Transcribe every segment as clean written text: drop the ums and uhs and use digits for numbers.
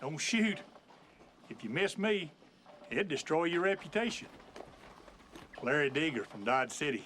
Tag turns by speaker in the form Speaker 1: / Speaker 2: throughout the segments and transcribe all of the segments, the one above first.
Speaker 1: Don't shoot. If you miss me, it'd destroy your reputation. Larry Digger from Dodge City.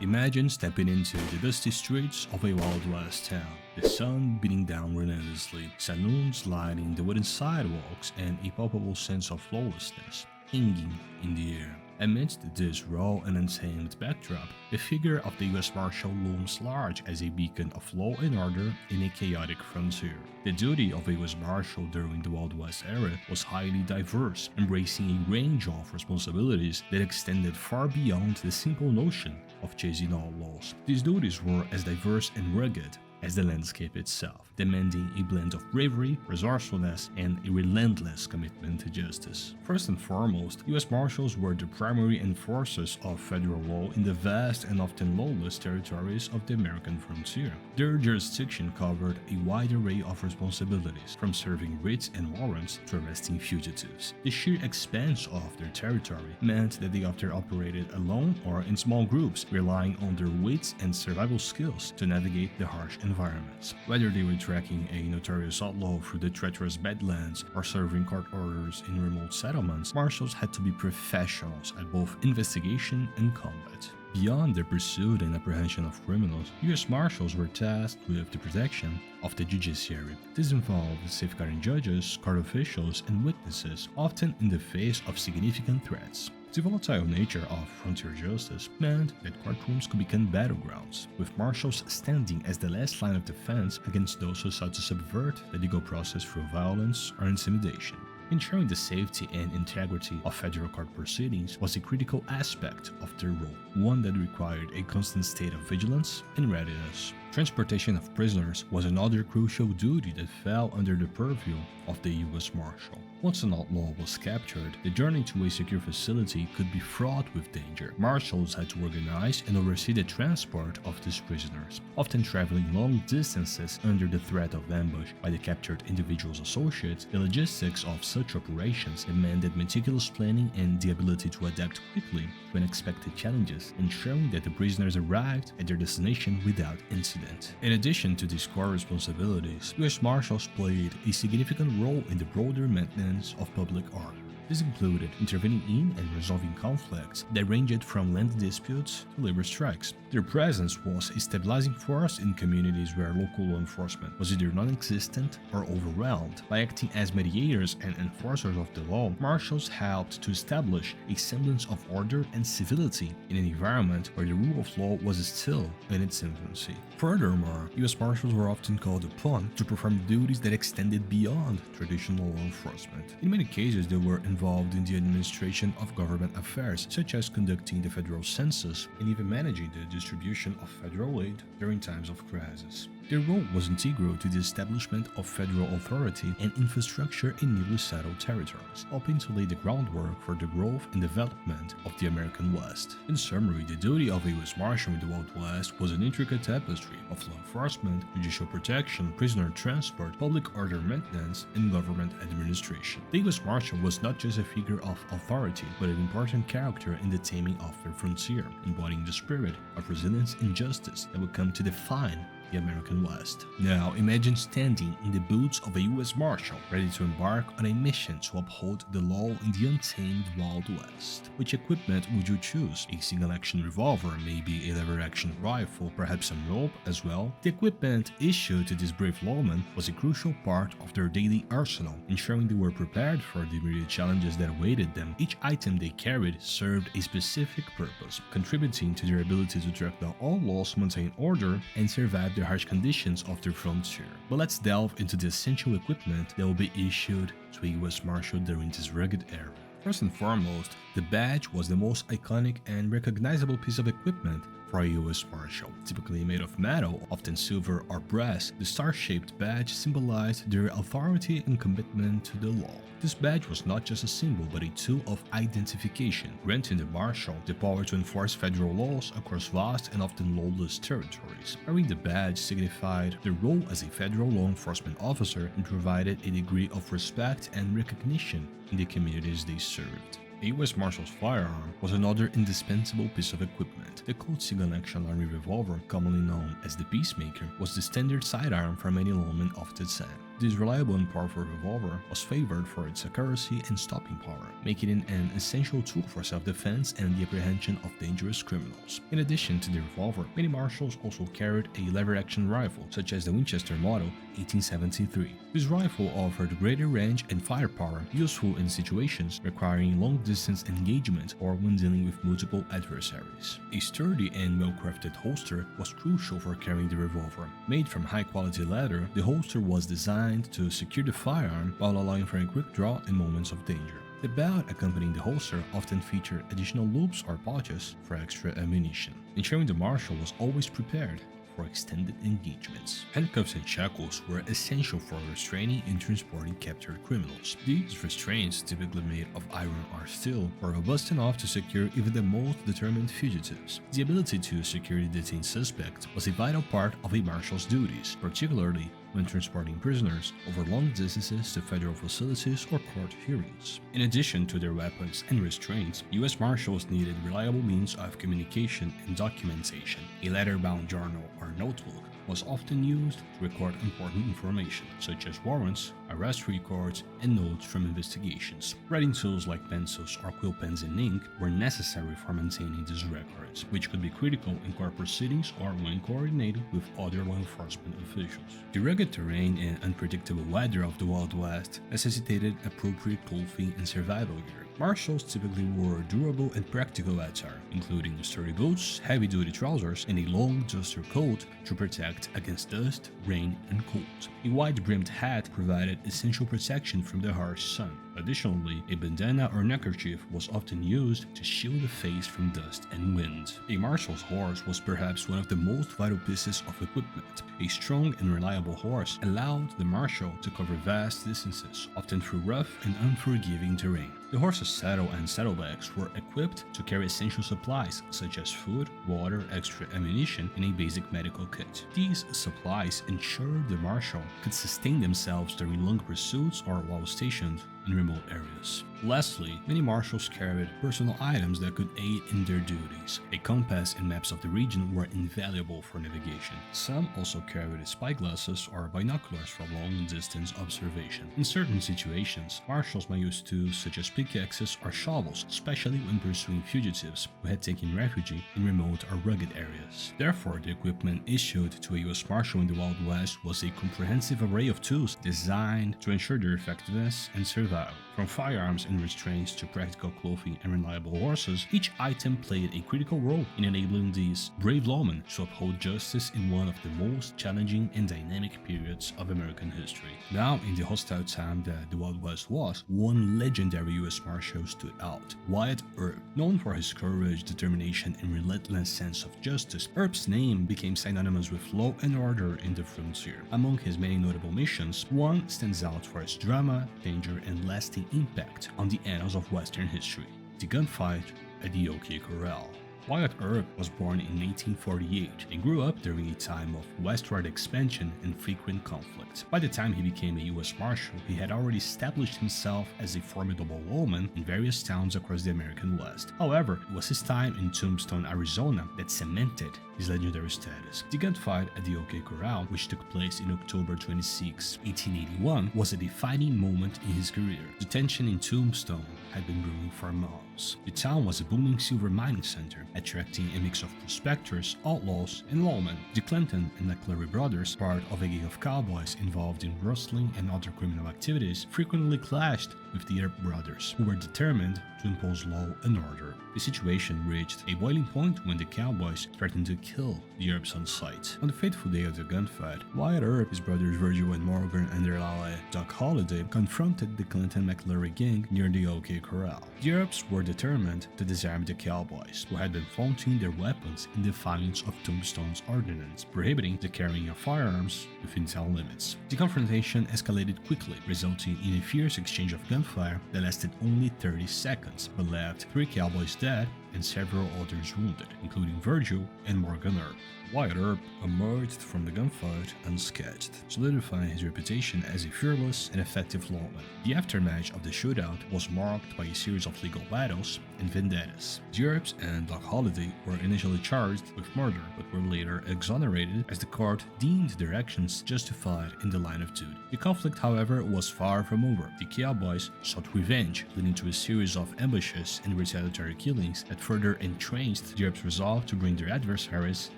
Speaker 2: Imagine stepping into the dusty streets of a Wild West town, the sun beating down relentlessly, saloons lighting the wooden sidewalks, and a palpable sense of lawlessness hanging in the air. Amidst this raw and untamed backdrop, the figure of the U.S. Marshal looms large as a beacon of law and order in a chaotic frontier. The duty of a U.S. Marshal during the Wild West era was highly diverse, embracing a range of responsibilities that extended far beyond the simple notion of chasing outlaws. These duties were as diverse and rugged as the landscape itself, demanding a blend of bravery, resourcefulness, and a relentless commitment to justice. First and foremost, U.S. Marshals were the primary enforcers of federal law in the vast and often lawless territories of the American frontier. Their jurisdiction covered a wide array of responsibilities, from serving writs and warrants to arresting fugitives. The sheer expanse of their territory meant that they often operated alone or in small groups, relying on their wits and survival skills to navigate the harsh environments. Whether they were tracking a notorious outlaw through the treacherous Badlands or serving court orders in remote settlements, marshals had to be professionals at both investigation and combat. Beyond the pursuit and apprehension of criminals, U.S. Marshals were tasked with the protection of the judiciary. This involved safeguarding judges, court officials, and witnesses, often in the face of significant threats. The volatile nature of frontier justice meant that courtrooms could become battlegrounds, with marshals standing as the last line of defense against those who sought to subvert the legal process through violence or intimidation. Ensuring the safety and integrity of federal court proceedings was a critical aspect of their role, one that required a constant state of vigilance and readiness. Transportation of prisoners was another crucial duty that fell under the purview of the U.S. Marshal. Once an outlaw was captured, the journey to a secure facility could be fraught with danger. Marshals had to organize and oversee the transport of these prisoners, often traveling long distances under the threat of ambush by the captured individual's associates. The logistics of such operations demanded meticulous planning and the ability to adapt quickly to unexpected challenges, ensuring that the prisoners arrived at their destination without incident. In addition to these core responsibilities, U.S. Marshals played a significant role in the broader maintenance of public order. This included intervening in and resolving conflicts that ranged from land disputes to labor strikes. Their presence was a stabilizing force in communities where local law enforcement was either non-existent or overwhelmed. By acting as mediators and enforcers of the law, marshals helped to establish a semblance of order and civility in an environment where the rule of law was still in its infancy. Furthermore, U.S. Marshals were often called upon to perform duties that extended beyond traditional law enforcement. In many cases, they were involved in the administration of government affairs, such as conducting the federal census and even managing the distribution of federal aid during times of crisis. Their role was integral to the establishment of federal authority and infrastructure in newly settled territories, helping to lay the groundwork for the growth and development of the American West. In summary, the duty of a U.S. Marshal in the Wild West was an intricate tapestry of law enforcement, judicial protection, prisoner transport, public order maintenance, and government administration. The U.S. Marshal was not just a figure of authority, but an important character in the taming of the frontier, embodying the spirit of resilience and justice that would come to define the American West. Now, imagine standing in the boots of a U.S. Marshal, ready to embark on a mission to uphold the law in the untamed Wild West. Which equipment would you choose? A single-action revolver, maybe a lever-action rifle, perhaps some rope as well? The equipment issued to these brave lawmen was a crucial part of their daily arsenal, ensuring they were prepared for the immediate challenges that awaited them. Each item they carried served a specific purpose, contributing to their ability to track down all laws, maintain order, and survive the harsh conditions of the frontier. But let's delve into the essential equipment that will be issued to a U.S. Marshal during this rugged era. First and foremost, the badge was the most iconic and recognizable piece of equipment for a U.S. Marshal. Typically made of metal, often silver or brass, the star-shaped badge symbolized their authority and commitment to the law. This badge was not just a symbol but a tool of identification, granting the Marshal the power to enforce federal laws across vast and often lawless territories. Wearing the badge signified their role as a federal law enforcement officer and provided a degree of respect and recognition in the communities they served. A U.S. Marshal's firearm was another indispensable piece of equipment. West, the Colt Single Action Army revolver, commonly known as the Peacemaker, was the standard sidearm for many lawmen of the time. This reliable and powerful revolver was favored for its accuracy and stopping power, making it an essential tool for self-defense and the apprehension of dangerous criminals. In addition to the revolver, many marshals also carried a lever-action rifle, such as the Winchester Model 1873. This rifle offered greater range and firepower, useful in situations requiring long-distance engagement or when dealing with multiple adversaries. A sturdy and well-crafted holster was crucial for carrying the revolver. Made from high-quality leather, the holster was designed to secure the firearm while allowing for a quick draw in moments of danger. The belt accompanying the holster often featured additional loops or pouches for extra ammunition, ensuring the marshal was always prepared for extended engagements. Handcuffs and shackles were essential for restraining and transporting captured criminals. These restraints, typically made of iron or steel, were robust enough to secure even the most determined fugitives. The ability to secure the detained suspect was a vital part of a marshal's duties, particularly when transporting prisoners over long distances to federal facilities or court hearings. In addition to their weapons and restraints, U.S. Marshals needed reliable means of communication and documentation. A letter-bound journal or notebook was often used to record important information, such as warrants, arrest records, and notes from investigations. Writing tools like pencils or quill pens and ink were necessary for maintaining these records, which could be critical in court proceedings or when coordinating with other law enforcement officials. The rugged terrain and unpredictable weather of the Wild West necessitated appropriate clothing and survival gear. Marshals typically wore durable and practical attire, including sturdy boots, heavy-duty trousers, and a long duster coat to protect against dust, rain, and cold. A wide-brimmed hat provided essential protection from the harsh sun. Additionally, a bandana or neckerchief was often used to shield the face from dust and wind. A marshal's horse was perhaps one of the most vital pieces of equipment. A strong and reliable horse allowed the marshal to cover vast distances, often through rough and unforgiving terrain. The horse's saddle and saddlebags were equipped to carry essential supplies such as food, water, extra ammunition, and a basic medical kit. These supplies ensured the marshal could sustain themselves during long pursuits or while stationed in remote areas. Lastly, many marshals carried personal items that could aid in their duties. A compass and maps of the region were invaluable for navigation. Some also carried spyglasses or binoculars for long-distance observation. In certain situations, marshals might use tools such as pickaxes or shovels, especially when pursuing fugitives who had taken refuge in remote or rugged areas. Therefore, the equipment issued to a U.S. Marshal in the Wild West was a comprehensive array of tools designed to ensure their effectiveness and survival. From firearms and restraints to practical clothing and reliable horses, each item played a critical role in enabling these brave lawmen to uphold justice in one of the most challenging and dynamic periods of American history. Now, in the hostile time that the Wild West was, one legendary U.S. Marshal stood out: Wyatt Earp. Known for his courage, determination, and relentless sense of justice, Earp's name became synonymous with law and order in the frontier. Among his many notable missions, one stands out for its drama, danger, and lasting impact on the annals of Western history: the gunfight at the OK Corral. Wyatt Earp was born in 1848 and grew up during a time of westward expansion and frequent conflict. By the time he became a U.S. Marshal, he had already established himself as a formidable lawman in various towns across the American West. However, it was his time in Tombstone, Arizona that cemented his legendary status. The gunfight at the OK Corral, which took place in October 26, 1881, was a defining moment in his career. The tension in Tombstone had been brewing for months. The town was a booming silver mining center, attracting a mix of prospectors, outlaws, and lawmen. The Clinton and McClary brothers, part of a gang of cowboys involved in rustling and other criminal activities, frequently clashed with the Earp brothers, who were determined to impose law and order. The situation reached a boiling point when the cowboys threatened to kill the Earps on sight. On the fateful day of the gunfight, Wyatt Earp, his brothers Virgil and Morgan, and their ally Doc Holliday confronted the Clinton-McClary gang near the OK Corral. The Earps were determined to disarm the cowboys, who had been flaunting their weapons in defiance of Tombstone's ordinance, prohibiting the carrying of firearms within town limits. The confrontation escalated quickly, resulting in a fierce exchange of gunfire that lasted only 30 seconds, but left 3 cowboys dead and several others wounded, including Virgil and Morgan Earp. Wyatt Earp emerged from the gunfight unscathed, solidifying his reputation as a fearless and effective lawman. The aftermath of the shootout was marked by a series of legal battles and vendettas. The Earps and Doc Holliday were initially charged with murder, but were later exonerated as the court deemed their actions justified in the line of duty. The conflict, however, was far from over. The cowboys sought revenge, leading to a series of ambushes and retaliatory killings that further entrenched the Earps' resolve to bring their adversaries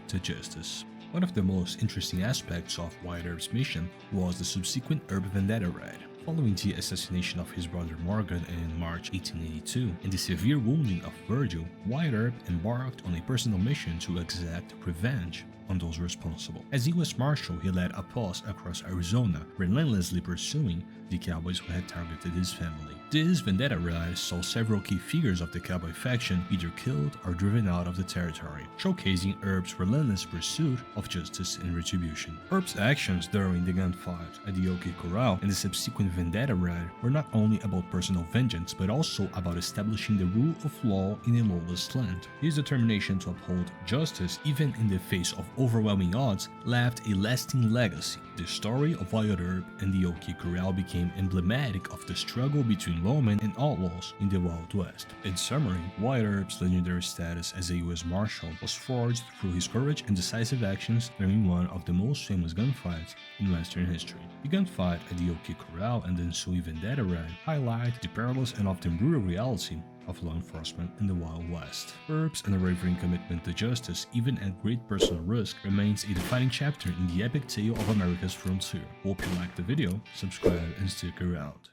Speaker 2: to justice. One of the most interesting aspects of Wyatt Earp's mission was the subsequent Earp Vendetta raid. Following the assassination of his brother Morgan in March 1882 and the severe wounding of Virgil, Wyatt Earp embarked on a personal mission to exact revenge on those responsible. As U.S. Marshal, he led a post across Arizona, relentlessly pursuing the cowboys who had targeted his family. This vendetta raid saw several key figures of the cowboy faction either killed or driven out of the territory, showcasing Earp's relentless pursuit of justice and retribution. Earp's actions during the gunfight at the Oki Corral and the subsequent vendetta raid were not only about personal vengeance, but also about establishing the rule of law in a lawless land. His determination to uphold justice, even in the face of overwhelming odds, left a lasting legacy. The story of Wyatt Earp and the Oki Corral became emblematic of the struggle between lawmen and outlaws in the Wild West. In summary, Wyatt Earp's legendary status as a U.S. Marshal was forged through his courage and decisive actions during one of the most famous gunfights in Western history. The gunfight at the Oki Corral and the ensuing vendetta raid highlight the perilous and often brutal reality of law enforcement in the Wild West. Earp's unwavering commitment to justice, even at great personal risk, remains a defining chapter in the epic tale of America's frontier. Hope you liked the video, subscribe and stick around.